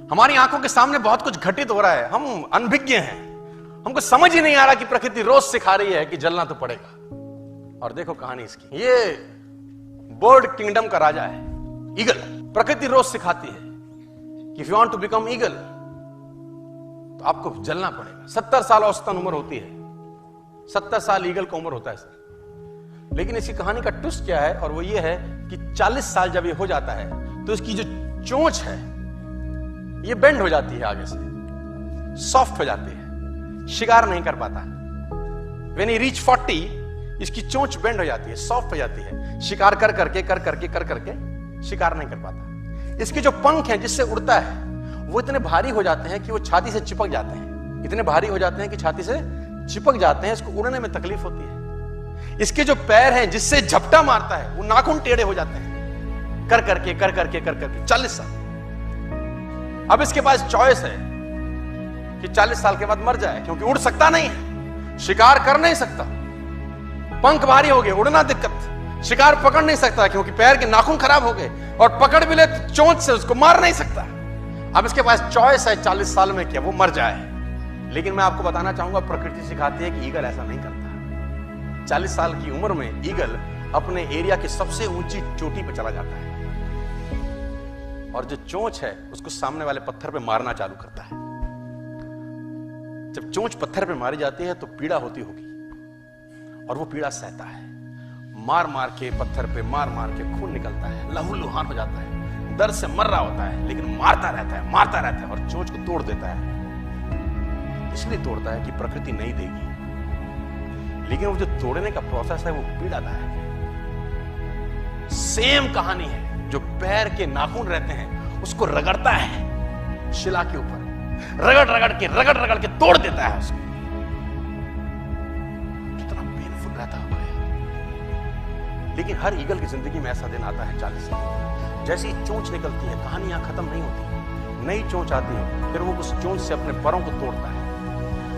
हमारी आंखों के सामने बहुत कुछ घटित हो रहा है, हम अनभिज्ञ हैं, हमको समझ ही नहीं आ रहा कि प्रकृति रोज सिखा रही है कि जलना तो पड़ेगा। और देखो कहानी इसकी, ये बर्ड किंगडम का राजा है, ईगल। प्रकृति रोज सिखाती है कि if you want to become eagle तो आपको जलना पड़ेगा। 70 साल औसतन उम्र होती है, 70 साल ईगल का उम्र होता है सर। लेकिन इसकी कहानी का ट्विस्ट क्या है, और वो ये है कि 40 साल जब ये हो जाता है तो इसकी जो चोंच है ये बेंड हो जाती है, आगे से सॉफ्ट हो जाती है, शिकार नहीं कर पाता। व्हेन ही रीच 40 इसकी चोंच बेंड हो जाती है, सॉफ्ट हो जाती है, शिकार कर करके शिकार नहीं कर पाता। इसके जो पंख हैं जिससे उड़ता है वो इतने भारी हो जाते हैं कि वो छाती से चिपक जाते हैं, इतने भारी हो जाते हैं कि छाती से चिपक जाते हैं, इसको उड़ने में तकलीफ होती है। इसके जो पैर हैं जिससे झपटा मारता है वो नाखून टेढ़े हो जाते हैं, कर करके 40 साल। अब इसके पास चॉइस है कि 40 साल के बाद मर जाए, क्योंकि उड़ सकता नहीं है, शिकार कर नहीं सकता, पंख भारी हो गए, उड़ना दिक्कत, शिकार पकड़ नहीं सकता क्योंकि पैर के नाखून खराब हो गए, और पकड़ भी ले तो चोंच से उसको मार नहीं सकता। अब इसके पास चॉइस है 40 साल में क्या वो मर जाए। लेकिन मैं आपको बताना चाहूंगा, प्रकृति सिखाती है कि ईगल ऐसा नहीं करता। 40 साल की उम्र में ईगल अपने एरिया की सबसे ऊंची चोटी पर चला जाता है और जो चोंच है उसको सामने वाले पत्थर पे मारना चालू करता है। जब चोंच पत्थर पे मारी जाती है तो पीड़ा होती होगी, और वो पीड़ा सहता है, मार मार के पत्थर पे मार के खून निकलता है, लहूलुहान हो जाता है, दर्द से मर रहा होता है, लेकिन मारता रहता है और चोंच को तोड़ देता है। इसलिए तोड़ता है कि प्रकृति नहीं देगी, लेकिन वो जो तोड़ने का प्रोसेस है वो पीड़ादायक है। सेम कहानी है, जो पैर के नाखून रहते हैं उसको रगड़ता है शिला के ऊपर, रगड़ के तोड़ देता है उसको। कितना पेनफुल रहता होगा यार। लेकिन हर ईगल की जिंदगी में ऐसा दिन आता है 40 साल। जैसी चोंच निकलती है कहानी यहां खत्म नहीं होती, नई चोंच आती है, फिर वो उस चोंच से अपने परों को तोड़ता है,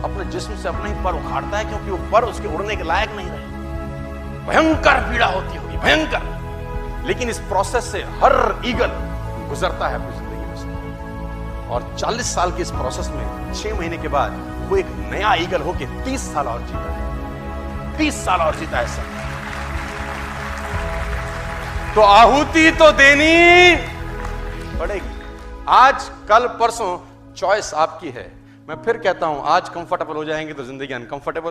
अपने जिस्म से अपने ही पर उखाड़ता है, क्योंकि वो पर उसके उड़ने के लायक नहीं रहे। भयंकर पीड़ा होती होगी, भयंकर। लेकिन इस प्रोसेस से हर ईगल गुजरता है अपनी जिंदगी में से, और 40 साल के इस प्रोसेस में 6 महीने के बाद वो एक नया ईगल होके 30 साल और जीता है, 30 साल और जीता है सर। तो आहुति तो देनी पड़ेगी। आज कल परसों चॉइस आपकी है। मैं फिर कहता हूं, आज कंफर्टेबल हो जाएंगे तो जिंदगी अनकंफर्टेबल।